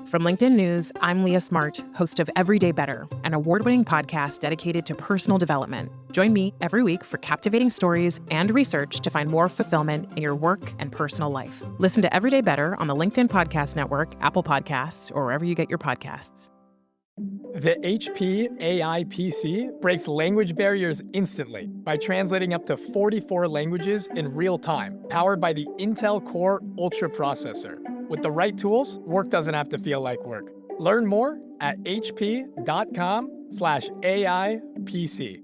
From LinkedIn News, I'm Leah Smart, host of Everyday Better, an award-winning podcast dedicated to personal development. Join me every week for captivating stories and research to find more fulfillment in your work and personal life. Listen to Everyday Better on the LinkedIn Podcast Network, Apple Podcasts, or wherever you get your podcasts. The HP AI PC breaks language barriers instantly by translating up to 44 languages in real time, powered by the Intel Core Ultra processor. With the right tools, work doesn't have to feel like work. Learn more at hp.com/AIPC.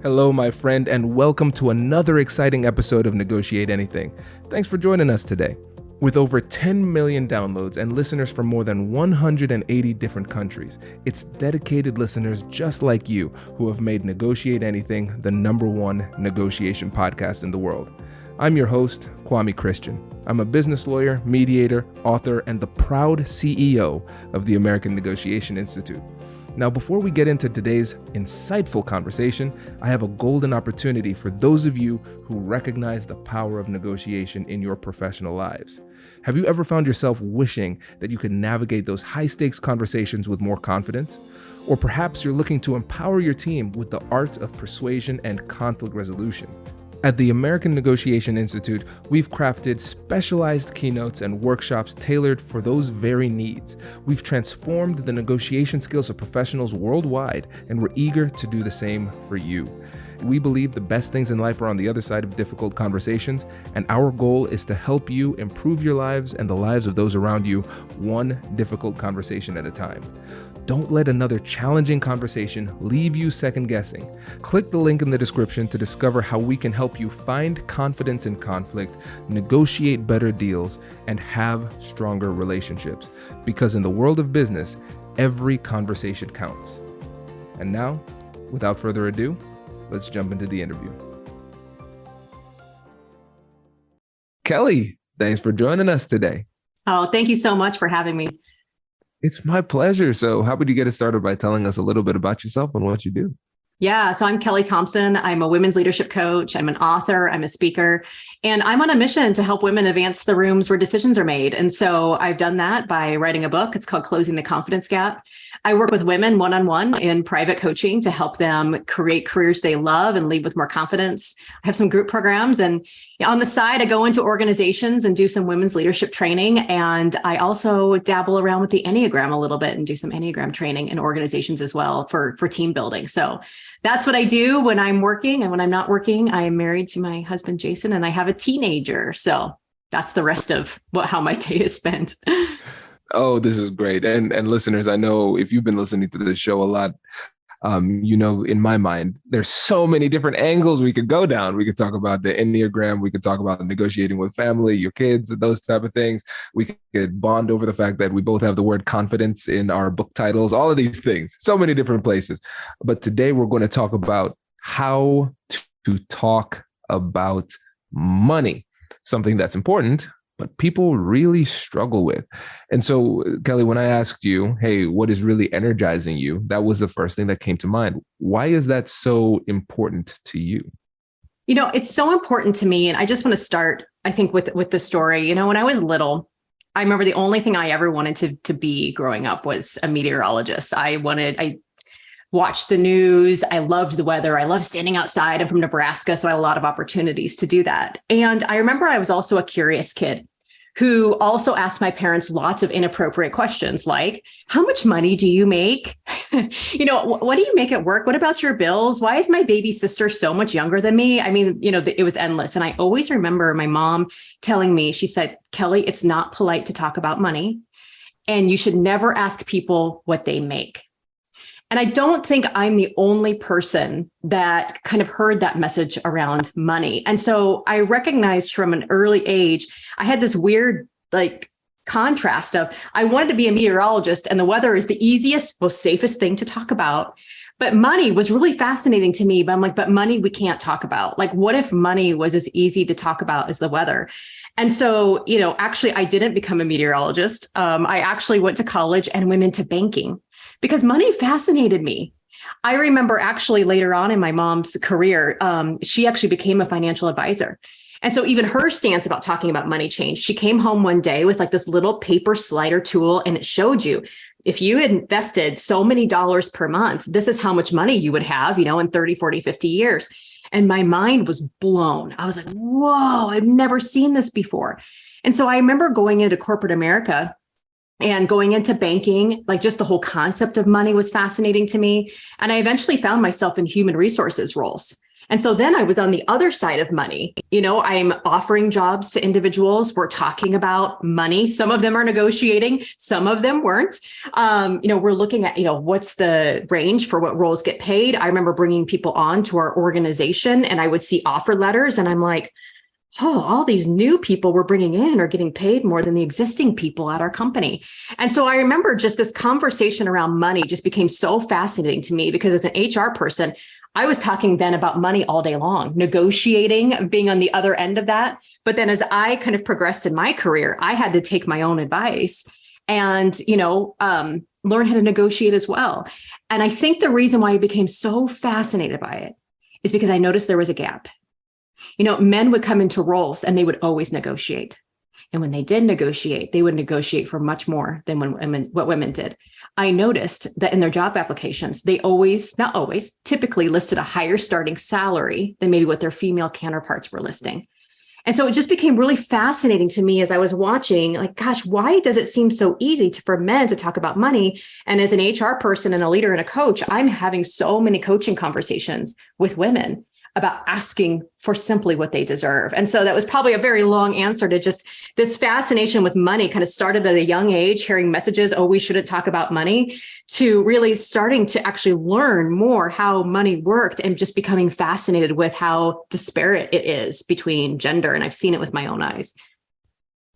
Hello, my friend, and welcome to another exciting episode of Negotiate Anything. Thanks for joining us today. With over 10 million downloads and listeners from more than 180 different countries, it's dedicated listeners just like you who have made Negotiate Anything the #1 negotiation podcast in the world. I'm your host, Kwame Christian. I'm a business lawyer, mediator, author, and the proud CEO of the American Negotiation Institute. Now, before we get into today's insightful conversation, I have a golden opportunity for those of you who recognize the power of negotiation in your professional lives. Have you ever found yourself wishing that you could navigate those high-stakes conversations with more confidence? Or perhaps you're looking to empower your team with the art of persuasion and conflict resolution. At the American Negotiation Institute, we've crafted specialized keynotes and workshops tailored for those very needs. We've transformed the negotiation skills of professionals worldwide, and we're eager to do the same for you. We believe the best things in life are on the other side of difficult conversations, and our goal is to help you improve your lives and the lives of those around you, one difficult conversation at a time. Don't let another challenging conversation leave you second guessing. Click the link in the description to discover how we can help you find confidence in conflict, negotiate better deals, and have stronger relationships. Because in the world of business, every conversation counts. And now, without further ado, let's jump into the interview. Kelli, thanks for joining us today. Oh, thank you so much for having me. It's my pleasure. So how would you get us started by telling us a little bit about yourself and what you do? Yeah, so I'm Kelli Thompson. I'm a women's leadership coach. I'm an author. I'm a speaker. And I'm on a mission to help women advance the rooms where decisions are made. And so I've done that by writing a book. It's called Closing the Confidence Gap. I work with women one-on-one in private coaching to help them create careers they love and lead with more confidence. I have some group programs, and on the side, I go into organizations and do some women's leadership training. And I also dabble around with the Enneagram a little bit and do some Enneagram training in organizations as well for team building. So that's what I do when I'm working. And when I'm not working, I am married to my husband, Jason, and I have a teenager. So that's the rest of how my day is spent. Oh, this is great. And listeners, I know if you've been listening to this show a lot, in my mind, there's so many different angles we could go down. We could talk about the Enneagram. We could talk about negotiating with family, your kids, those type of things. We could bond over the fact that we both have the word confidence in our book titles, all of these things, so many different places. But today we're going to talk about how to talk about money, something that's important, but people really struggle with. And so, Kelli, when I asked you, hey, what is really energizing you? That was the first thing that came to mind. Why is that so important to you? You know, it's so important to me. And I just want to start, I think, with the story. You know, when I was little, I remember the only thing I ever wanted to be growing up was a meteorologist. I watched the news. I loved the weather. I loved standing outside. I'm from Nebraska, so I had a lot of opportunities to do that. And I remember I was also a curious kid who also asked my parents lots of inappropriate questions like, how much money do you make? What do you make at work? What about your bills? Why is my baby sister so much younger than me? I mean, it was endless. And I always remember my mom telling me, she said, Kelli, it's not polite to talk about money, and you should never ask people what they make. And I don't think I'm the only person that kind of heard that message around money. And so I recognized from an early age, I had this weird contrast of I wanted to be a meteorologist, and the weather is the easiest, most safest thing to talk about. But money was really fascinating to me. But I'm like, but money we can't talk about. Like, what if money was as easy to talk about as the weather? And so, actually, I didn't become a meteorologist. I actually went to college and went into banking because money fascinated me. I remember actually later on in my mom's career, she actually became a financial advisor. And so even her stance about talking about money changed. She came home one day with like this little paper slider tool, and it showed you if you had invested so many dollars per month, this is how much money you would have, in 30, 40, 50 years. And my mind was blown. I was like, whoa, I've never seen this before. And so I remember going into corporate America and going into banking, like just the whole concept of money was fascinating to me. And I eventually found myself in human resources roles. And so then I was on the other side of money. I'm offering jobs to individuals. We're talking about money. Some of them are negotiating. Some of them weren't. We're looking at, what's the range for what roles get paid. I remember bringing people on to our organization, and I would see offer letters, and I'm like, oh, all these new people we're bringing in are getting paid more than the existing people at our company. And so I remember just this conversation around money just became so fascinating to me, because as an HR person, I was talking then about money all day long, negotiating, being on the other end of that. But then as I kind of progressed in my career, I had to take my own advice and, learn how to negotiate as well. And I think the reason why I became so fascinated by it is because I noticed there was a gap. Men would come into roles and they would always negotiate. And when they did negotiate, they would negotiate for much more than what women did. I noticed that in their job applications, they typically listed a higher starting salary than maybe what their female counterparts were listing. And so it just became really fascinating to me as I was watching, like, gosh, why does it seem so easy for men to talk about money? And as an HR person and a leader and a coach, I'm having so many coaching conversations with women about asking for simply what they deserve. And so that was probably a very long answer to just this fascination with money kind of started at a young age, hearing messages, oh, we shouldn't talk about money, to really starting to actually learn more how money worked and just becoming fascinated with how disparate it is between gender. And I've seen it with my own eyes.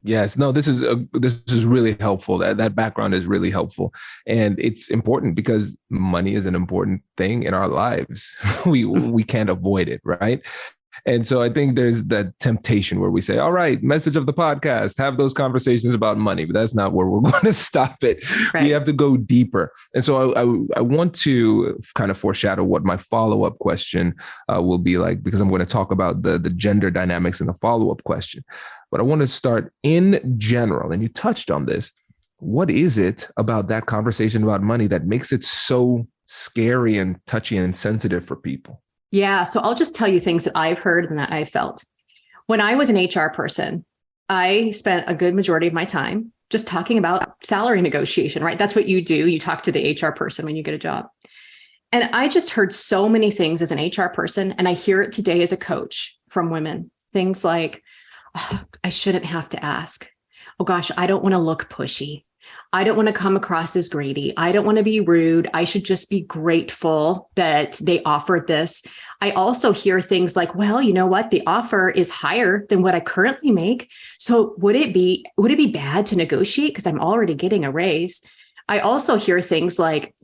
Yes, no, this is really helpful. That background is really helpful. And it's important because money is an important thing in our lives. We can't avoid it, right? And so I think there's that temptation where we say, all right, message of the podcast, have those conversations about money, but that's not where we're going to stop it. Right. We have to go deeper. And so I want to kind of foreshadow what my follow-up question will be like, because I'm going to talk about the gender dynamics in the follow-up question. But I want to start in general, and you touched on this. What is it about that conversation about money that makes it so scary and touchy and sensitive for people? Yeah. So I'll just tell you things that I've heard and that I felt. When I was an HR person, I spent a good majority of my time just talking about salary negotiation, right? That's what you do. You talk to the HR person when you get a job. And I just heard so many things as an HR person, and I hear it today as a coach from women. Things like, oh, I shouldn't have to ask. Oh gosh, I don't want to look pushy. I don't want to come across as greedy. I don't want to be rude. I should just be grateful that they offered this. I also hear things like, well, you know what? The offer is higher than what I currently make. So would it be bad to negotiate because I'm already getting a raise? I also hear things like,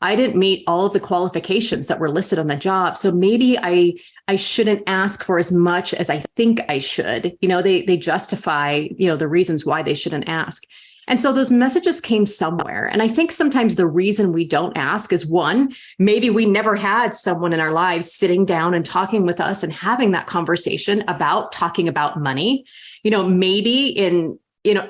I didn't meet all of the qualifications that were listed on the job. So maybe I shouldn't ask for as much as I think I should. They justify, the reasons why they shouldn't ask. And so those messages came somewhere. And I think sometimes the reason we don't ask is, one, maybe we never had someone in our lives sitting down and talking with us and having that conversation about talking about money. Maybe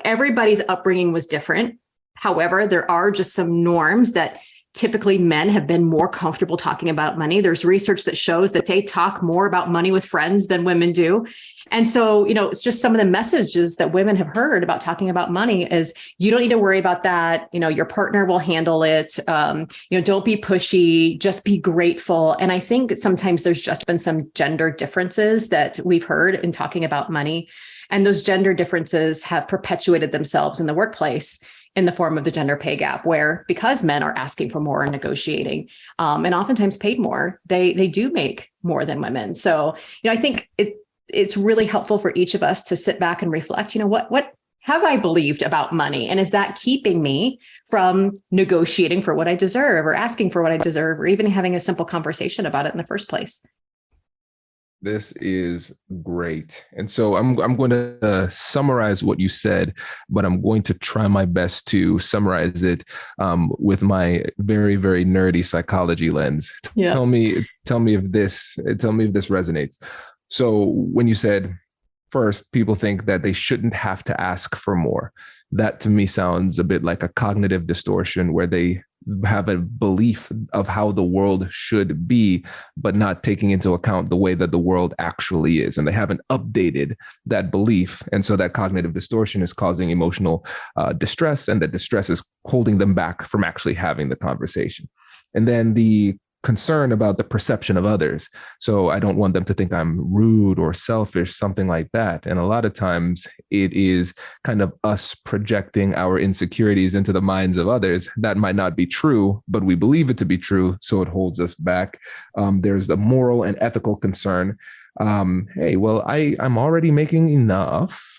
everybody's upbringing was different. However, there are just some norms that typically men have been more comfortable talking about money. There's research that shows that they talk more about money with friends than women do. And so, it's just some of the messages that women have heard about talking about money is, you don't need to worry about that. Your partner will handle it. Don't be pushy, just be grateful. And I think sometimes there's just been some gender differences that we've heard in talking about money. And those gender differences have perpetuated themselves in the workplace in the form of the gender pay gap, where because men are asking for more and negotiating, and oftentimes paid more, they do make more than women. So, I think it's really helpful for each of us to sit back and reflect, what have I believed about money? And is that keeping me from negotiating for what I deserve, or asking for what I deserve, or even having a simple conversation about it in the first place? This is great. And so I'm going to summarize what you said, but I'm going to try my best to summarize it with my very, very nerdy psychology lens. Yes. Tell me if this resonates. So when you said First, people think that they shouldn't have to ask for more. That to me sounds a bit like a cognitive distortion where they have a belief of how the world should be, but not taking into account the way that the world actually is. And they haven't updated that belief. And so that cognitive distortion is causing emotional distress, and that distress is holding them back from actually having the conversation. And then the concern about the perception of others. So I don't want them to think I'm rude or selfish, something like that. And a lot of times it is kind of us projecting our insecurities into the minds of others. That might not be true, but we believe it to be true. So it holds us back. There's the moral and ethical concern. Hey, well, I'm already making enough.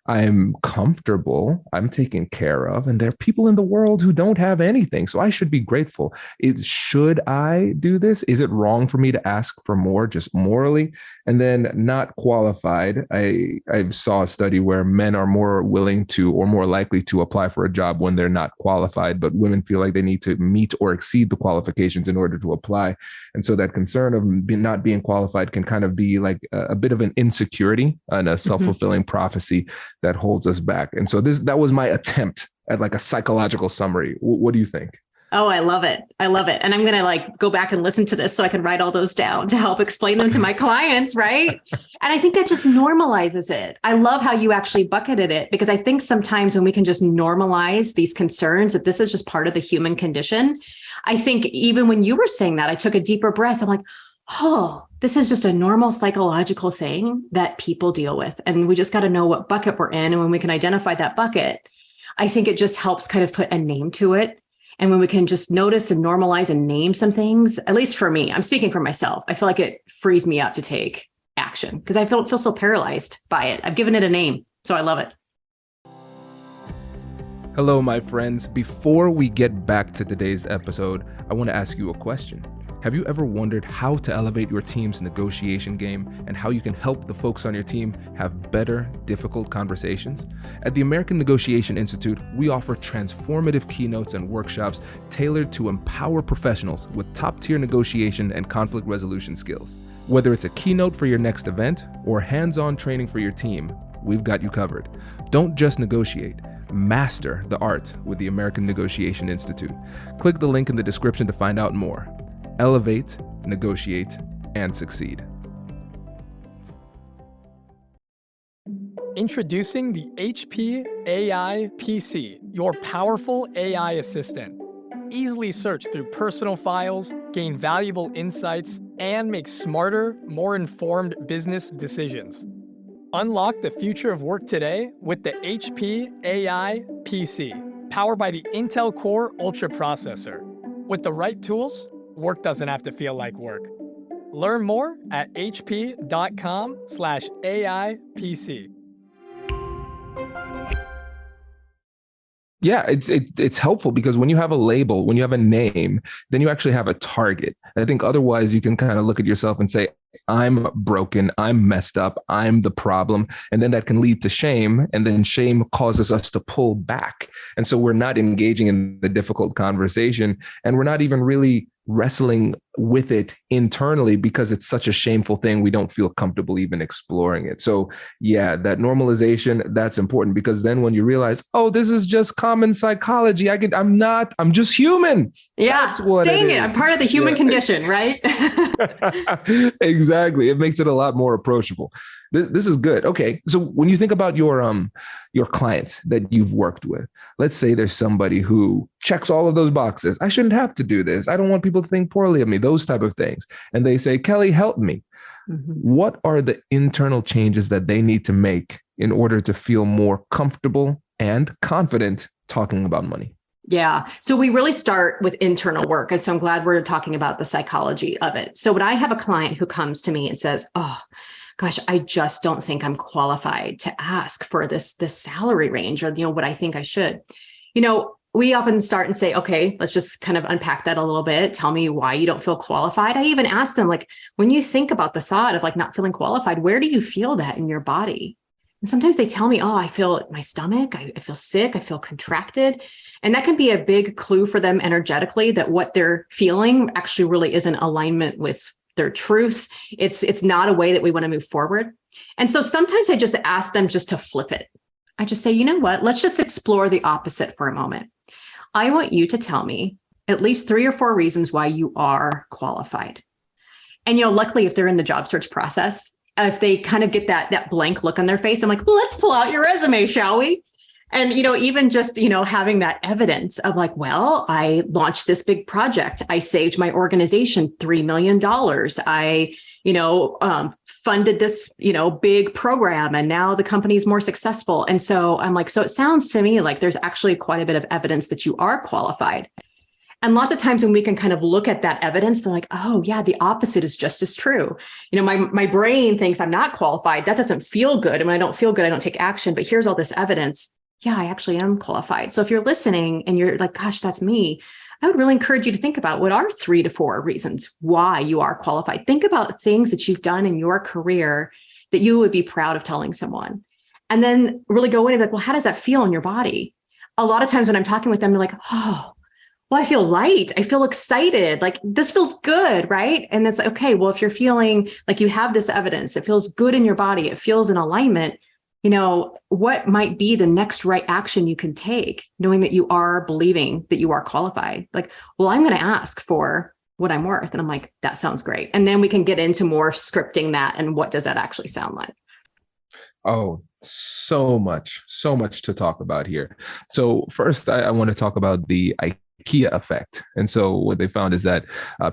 I'm comfortable, I'm taken care of, and there are people in the world who don't have anything. So I should be grateful. Should I do this? Is it wrong for me to ask for more just morally? And then not qualified. I saw a study where men are more willing to or more likely to apply for a job when they're not qualified, but women feel like they need to meet or exceed the qualifications in order to apply. And so that concern of not being qualified can kind of be like a bit of an insecurity and a self-fulfilling prophecy that holds us back. And so that was my attempt at like a psychological summary. What do you think? Oh, I love it. I love it. And I'm going to go back and listen to this so I can write all those down to help explain them to my clients. Right. And I think that just normalizes it. I love how you actually bucketed it, because I think sometimes when we can just normalize these concerns, that this is just part of the human condition. I think even when you were saying that, I took a deeper breath. I'm like, oh, this is just a normal psychological thing that people deal with. And we just got to know what bucket we're in. And when we can identify that bucket, I think it just helps kind of put a name to it. And when we can just notice and normalize and name some things, at least for me, I'm speaking for myself, I feel like it frees me up to take action because I feel so paralyzed by it. I've given it a name, so I love it. Hello, my friends. Before we get back to today's episode, I want to ask you a question. Have you ever wondered how to elevate your team's negotiation game and how you can help the folks on your team have better, difficult conversations? At the American Negotiation Institute, we offer transformative keynotes and workshops tailored to empower professionals with top-tier negotiation and conflict resolution skills. Whether it's a keynote for your next event or hands-on training for your team, we've got you covered. Don't just negotiate. Master the art with the American Negotiation Institute. Click the link in the description to find out more. Elevate, negotiate, and succeed. Introducing the HP AI PC, your powerful AI assistant. Easily search through personal files, gain valuable insights, and make smarter, more informed business decisions. Unlock the future of work today with the HP AI PC, powered by the Intel Core Ultra processor. With the right tools, work doesn't have to feel like work. Learn more at hp.com/AIPC. Yeah, it's helpful because when you have a label, when you have a name, then you actually have a target. And I think otherwise you can kind of look at yourself and say, I'm broken, I'm messed up, I'm the problem. And then that can lead to shame. And then shame causes us to pull back. And so we're not engaging in the difficult conversation. And we're not even really wrestling with it internally because it's such a shameful thing. We don't feel comfortable even exploring it. So yeah, that normalization, that's important because then when you realize, oh, this is just common psychology. I'm just human. Yeah. That's what Dang it. I'm part of the human condition, right? Exactly. It makes it a lot more approachable. This is good. Okay. So when you think about your clients that you've worked with, let's say there's somebody who checks all of those boxes. I shouldn't have to do this. I don't want people to think poorly of me, those type of things. And they say, Kelli, help me. Mm-hmm. What are the internal changes that they need to make in order to feel more comfortable and confident talking about money? Yeah. So we really start with internal work. And so I'm glad we're talking about the psychology of it. So when I have a client who comes to me and says, oh, gosh, I just don't think I'm qualified to ask for this salary range or, what I think I should, we often start and say, okay, let's just kind of unpack that a little bit. Tell me why you don't feel qualified. I even ask them, when you think about the thought of not feeling qualified, where do you feel that in your body? And sometimes they tell me, oh, I feel my stomach. I feel sick. I feel contracted. And that can be a big clue for them energetically that what they're feeling actually really is in alignment with their truths. It's not a way that we want to move forward. And so sometimes I just ask them just to flip it. I just say, you know what, let's just explore the opposite for a moment. I want you to tell me at least 3 or 4 reasons why you are qualified. And, luckily, if they're in the job search process, if they kind of get that blank look on their face, I'm like, well, let's pull out your resume, shall we? And, even just, having that evidence of like, well, I launched this big project. I saved my organization $3 million. I, funded this, big program, and now the company is more successful. And so I'm like, so it sounds to me like there's actually quite a bit of evidence that you are qualified. And lots of times when we can kind of look at that evidence, they're like, oh yeah, the opposite is just as true. My brain thinks I'm not qualified. That doesn't feel good. And when I don't feel good, I don't take action. But here's all this evidence. Yeah, I actually am qualified. So if you're listening and you're like, gosh, that's me, I would really encourage you to think about what are 3 to 4 reasons why you are qualified. Think about things that you've done in your career that you would be proud of telling someone. And then really go in and be like, well, how does that feel in your body? A lot of times when I'm talking with them, they're like, oh, well, I feel light. I feel excited. Like this feels good, right? And it's like, okay, well, if you're feeling like you have this evidence, it feels good in your body, it feels in alignment, what might be the next right action you can take, knowing that you are believing that you are qualified? Like, well, I'm going to ask for what I'm worth. And I'm like, that sounds great. And then we can get into more scripting that. And what does that actually sound like? Oh, so much to talk about here. So first, I want to talk about the IKEA effect. And so what they found is that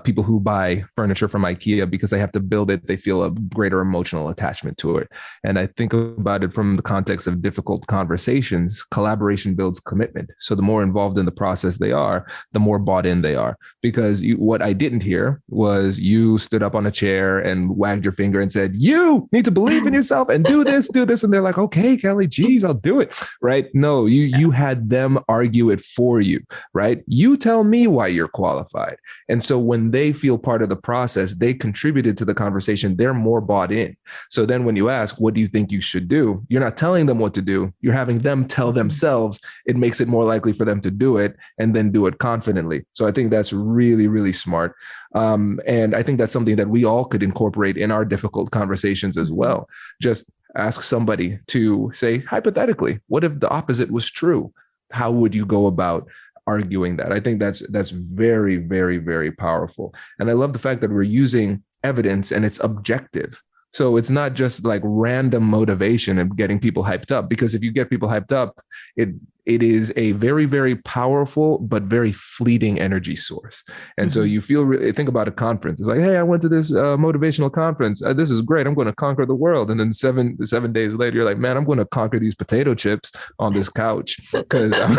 people who buy furniture from IKEA, because they have to build it, they feel a greater emotional attachment to it. And I think about it from the context of difficult conversations. Collaboration builds commitment. So the more involved in the process they are, the more bought in they are. Because what I didn't hear was you stood up on a chair and wagged your finger and said, you need to believe in yourself and do this. And they're like, okay, Kelli, geez, I'll do it. Right? No, you had them argue it for you, right? You tell me why you're qualified. And so when they feel part of the process, they contributed to the conversation, they're more bought in. So then when you ask, what do you think you should do? You're not telling them what to do. You're having them tell themselves. It makes it more likely for them to do it and then do it confidently. So I think that's really, really smart. And I think that's something that we all could incorporate in our difficult conversations as well. Just ask somebody to say, hypothetically, what if the opposite was true? How would you go about arguing that? I think that's very, very, very powerful. And I love the fact that we're using evidence and it's objective. So it's not just like random motivation and getting people hyped up, because if you get people hyped up, it is a very, very powerful, but very fleeting energy source. And so you think about a conference. It's like, hey, I went to this motivational conference. This is great. I'm going to conquer the world. And then seven days later, you're like, man, I'm going to conquer these potato chips on this couch because I'm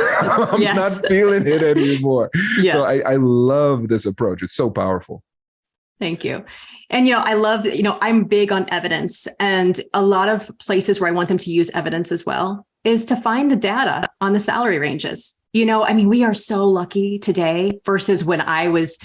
not feeling it anymore. Yes. So I love this approach. It's so powerful. Thank you. And, I love, I'm big on evidence, and a lot of places where I want them to use evidence as well is to find the data on the salary ranges. We are so lucky today versus when I was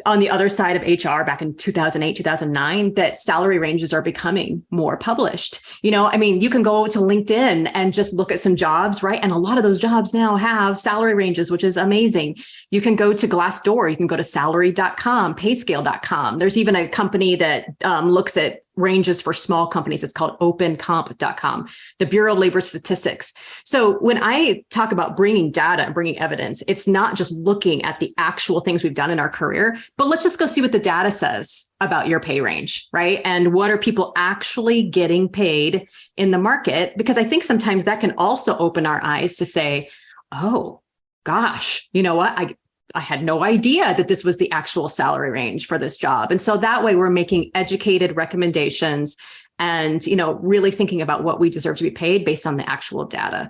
on the other side of HR back in 2008, 2009, that salary ranges are becoming more published. You can go to LinkedIn and just look at some jobs, right? And a lot of those jobs now have salary ranges, which is amazing. You can go to Glassdoor, you can go to salary.com, payscale.com. There's even a company that looks at ranges for small companies. It's called opencomp.com, the Bureau of Labor Statistics. So when I talk about bringing data and bringing evidence, it's not just looking at the actual things we've done in our career, but let's just go see what the data says about your pay range, right? And what are people actually getting paid in the market? Because I think sometimes that can also open our eyes to say, oh, gosh, you know what? I had no idea that this was the actual salary range for this job. And so that way we're making educated recommendations and, really thinking about what we deserve to be paid based on the actual data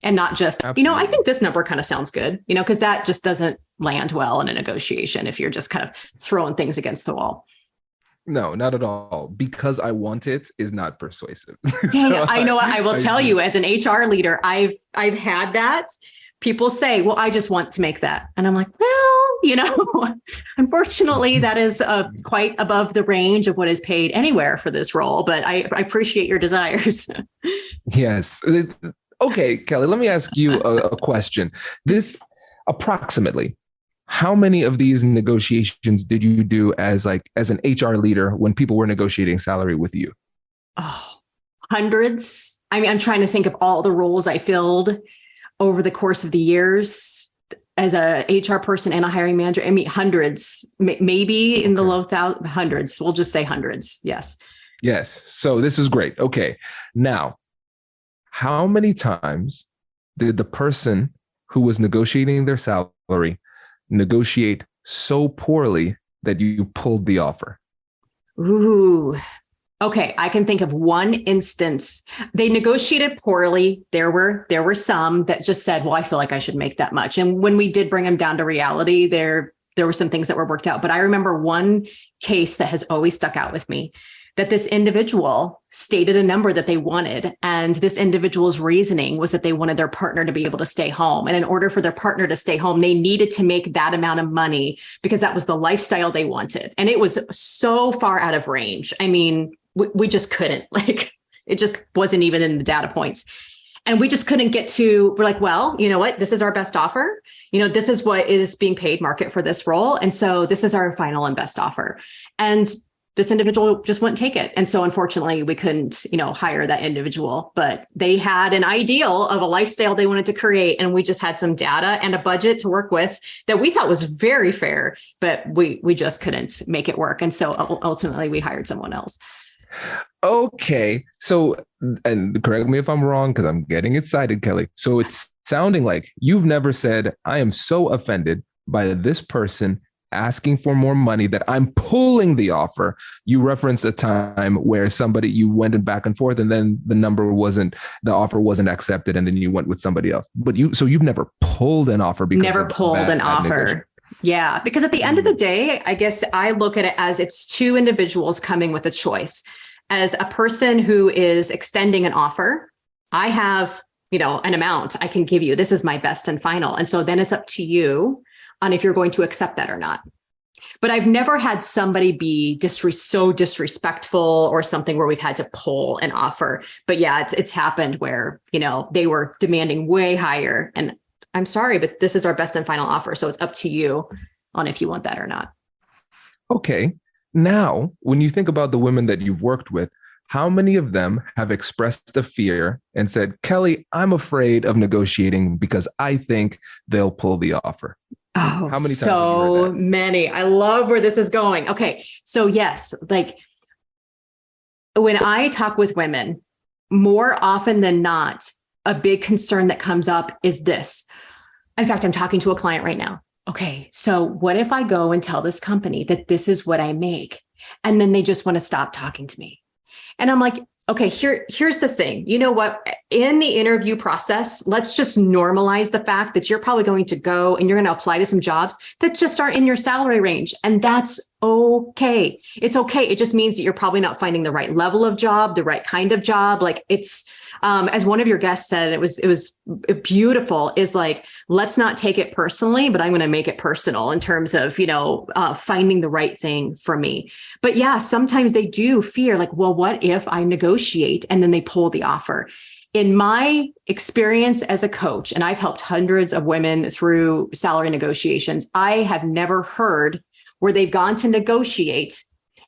and not just, I think this number kind of sounds good, because that just doesn't land well in a negotiation if you're just kind of throwing things against the wall. No, not at all. Because I want it is not persuasive. I know. I will tell you, as an HR leader, I've had that. People say, well, I just want to make that. And I'm like, well, unfortunately, that is quite above the range of what is paid anywhere for this role. But I appreciate your desires. Yes. Okay, Kelli, let me ask you a question. This approximately, how many of these negotiations did you do as an HR leader when people were negotiating salary with you? Oh, Hundreds. I mean, I'm trying to think of all the roles I filled over the course of the years as a HR person and a hiring manager. I mean, hundreds, maybe in the low hundreds. We'll just say hundreds. Yes. Yes. So this is great. Okay. Now, how many times did the person who was negotiating their salary negotiate so poorly that you pulled the offer? Ooh. Okay, I can think of one instance. They negotiated poorly. There were some that just said, well, I feel like I should make that much. And when we did bring them down to reality, there were some things that were worked out. But I remember one case that has always stuck out with me, that this individual stated a number that they wanted. And this individual's reasoning was that they wanted their partner to be able to stay home. And in order for their partner to stay home, they needed to make that amount of money because that was the lifestyle they wanted. And it was so far out of range. I mean, we just couldn't, it just wasn't even in the data points. And we just couldn't get to, we're like, well, you know what? This is our best offer. This is what is being paid market for this role. And so this is our final and best offer. And this individual just wouldn't take it. And so unfortunately, we couldn't, hire that individual, but they had an ideal of a lifestyle they wanted to create. And we just had some data and a budget to work with that we thought was very fair, but we just couldn't make it work. And so ultimately we hired someone else. Okay. So, and correct me if I'm wrong, because I'm getting excited, Kelli. So it's sounding like you've never said, I am so offended by this person asking for more money that I'm pulling the offer. You referenced a time where you went back and forth and then the offer wasn't accepted and then you went with somebody else. But you've never pulled an offer because never pulled an offer. Yeah, because at the end of the day, I guess I look at it as it's two individuals coming with a choice. As a person who is extending an offer, I have, an amount I can give you. This is my best and final. And so then it's up to you on if you're going to accept that or not. But I've never had somebody be so disrespectful or something where we've had to pull an offer. But yeah, it's happened where, they were demanding way higher. And I'm sorry, but this is our best and final offer. So it's up to you on if you want that or not. Okay. Now, when you think about the women that you've worked with, how many of them have expressed a fear and said, Kelli, I'm afraid of negotiating because I think they'll pull the offer? Oh, how many times so have you heard that? Many. I love where this is going. Okay. So yes, when I talk with women, more often than not, a big concern that comes up is this. In fact, I'm talking to a client right now. Okay, so what if I go and tell this company that this is what I make, and then they just want to stop talking to me? And I'm like, okay, here's the thing. You know what? In the interview process, let's just normalize the fact that you're probably going to go and you're going to apply to some jobs that just aren't in your salary range. And that's okay. It's okay. It just means that you're probably not finding the right level of job, the right kind of job. It's, as one of your guests said, it was beautiful, is let's not take it personally, but I'm going to make it personal in terms of, finding the right thing for me. But yeah, sometimes they do fear well, what if I negotiate and then they pull the offer? In my experience as a coach, and I've helped hundreds of women through salary negotiations, I have never heard where they've gone to negotiate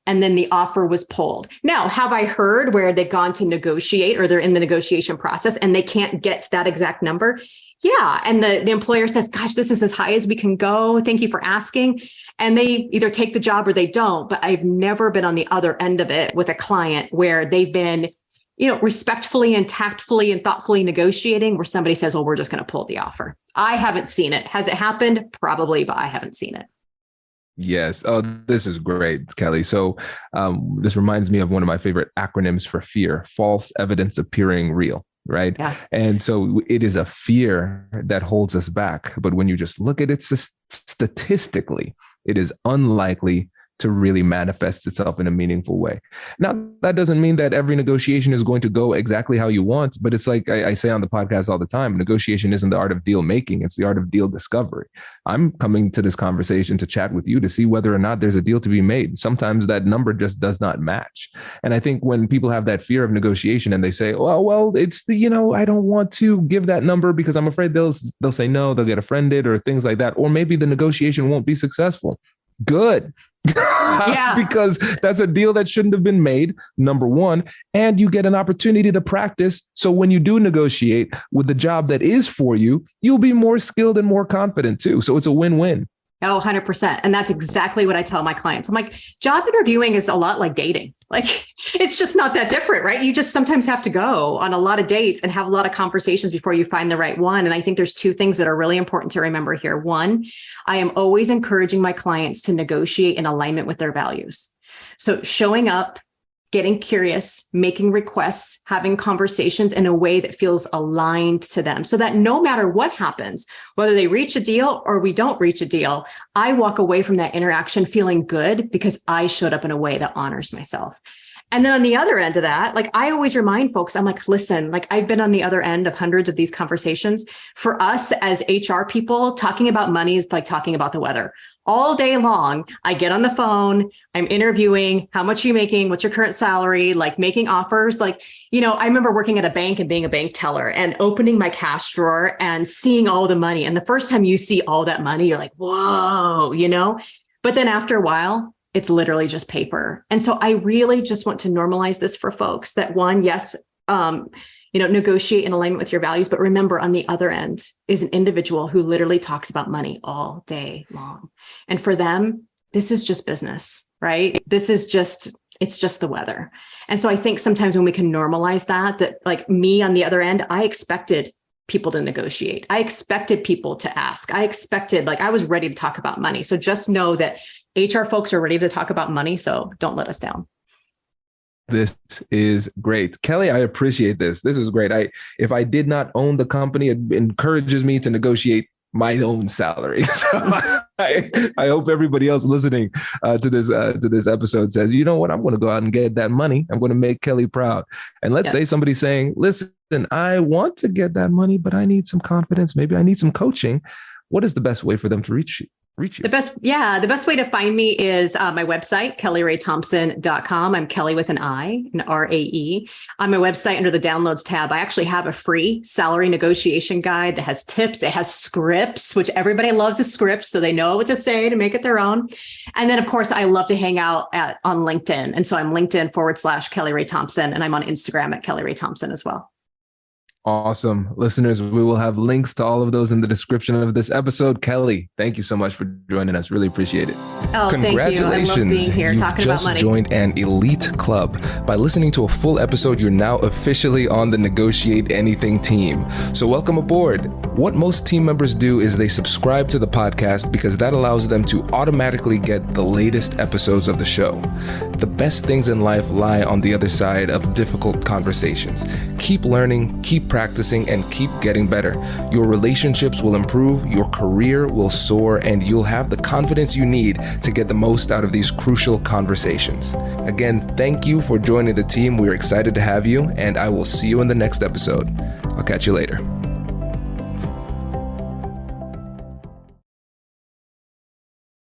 and then the offer was pulled. Now, have I heard where they've gone to negotiate or they're in the negotiation process and they can't get to that exact number? Yeah. And the employer says, gosh, this is as high as we can go. Thank you for asking. And they either take the job or they don't. But I've never been on the other end of it with a client where they've been, respectfully and tactfully and thoughtfully negotiating where somebody says, well, we're just going to pull the offer. I haven't seen it. Has it happened? Probably, but I haven't seen it. Yes. Oh, this is great, Kelli. So this reminds me of one of my favorite acronyms for fear: false evidence appearing real, right? Yeah. And so it is a fear that holds us back. But when you just look at it statistically, it is unlikely to really manifest itself in a meaningful way. Now, that doesn't mean that every negotiation is going to go exactly how you want, but it's like I say on the podcast all the time, negotiation isn't the art of deal making, it's the art of deal discovery. I'm coming to this conversation to chat with you to see whether or not there's a deal to be made. Sometimes that number just does not match. And I think when people have that fear of negotiation and they say, well, it's I don't want to give that number because I'm afraid they'll say no, they'll get offended or things like that, or maybe the negotiation won't be successful. good. Yeah. Because that's a deal that shouldn't have been made, number one. And you get an opportunity to practice. So when you do negotiate with the job that is for you, you'll be more skilled and more confident too. So it's a win-win. Oh, 100%. And that's exactly what I tell my clients. I'm like, job interviewing is a lot like dating. Like, it's just not that different, right? You just sometimes have to go on a lot of dates and have a lot of conversations before you find the right one. And I think there's two things that are really important to remember here. One, I am always encouraging my clients to negotiate in alignment with their values. So showing up, getting curious, making requests, having conversations in a way that feels aligned to them so that no matter what happens, whether they reach a deal or we don't reach a deal, I walk away from that interaction feeling good because I showed up in a way that honors myself. And then on the other end of that, like I always remind folks, I'm like, listen, like I've been on the other end of hundreds of these conversations. For us as HR people, talking about money is like talking about the weather. All day long, I get on the phone, I'm interviewing, how much are you making? What's your current salary? Like making offers. Like, you know, I remember working at a bank and being a bank teller and opening my cash drawer and seeing all the money. And the first time you see all that money, you're like, whoa, you know, but then after a while, it's literally just paper. And so I really just want to normalize this for folks that one, yes, negotiate in alignment with your values. But remember, on the other end is an individual who literally talks about money all day long. And for them, this is just business, right? It's just the weather. And so I think sometimes when we can normalize that like me on the other end, I expected people to negotiate. I expected people to ask. I was ready to talk about money. So just know that HR folks are ready to talk about money. So don't let us down. This is great. Kelli, I appreciate this. This is great. If I did not own the company, it encourages me to negotiate my own salary. So I hope everybody else listening to this episode says, you know what, I'm going to go out and get that money. I'm going to make Kelli proud. And let's say somebody's saying, listen, I want to get that money, but I need some confidence. Maybe I need some coaching. What is the best way for them to reach you? The best way to find me is my website, KelliRaeThompson.com. I'm Kelli with an I, an R-A-E. On my website, under the downloads tab, I actually have a free salary negotiation guide that has tips. It has scripts, which everybody loves a script, so they know what to say to make it their own. And then, of course, I love to hang out on LinkedIn. And so I'm LinkedIn/Kelli Rae Thompson, and I'm on Instagram at Kelli Rae Thompson as well. Awesome. Listeners, we will have links to all of those in the description of this episode. Kelli, thank you so much for joining us. Really appreciate it. Oh, congratulations. Thank you. I love being here talking about money. You've just joined an elite club. By listening to a full episode, you're now officially on the Negotiate Anything team. So welcome aboard. What most team members do is they subscribe to the podcast because that allows them to automatically get the latest episodes of the show. The best things in life lie on the other side of difficult conversations. Keep learning, keep practicing, and keep getting better. Your relationships will improve, your career will soar, and you'll have the confidence you need to get the most out of these crucial conversations. Again, thank you for joining the team. We're excited to have you, and I will see you in the next episode. I'll catch you later.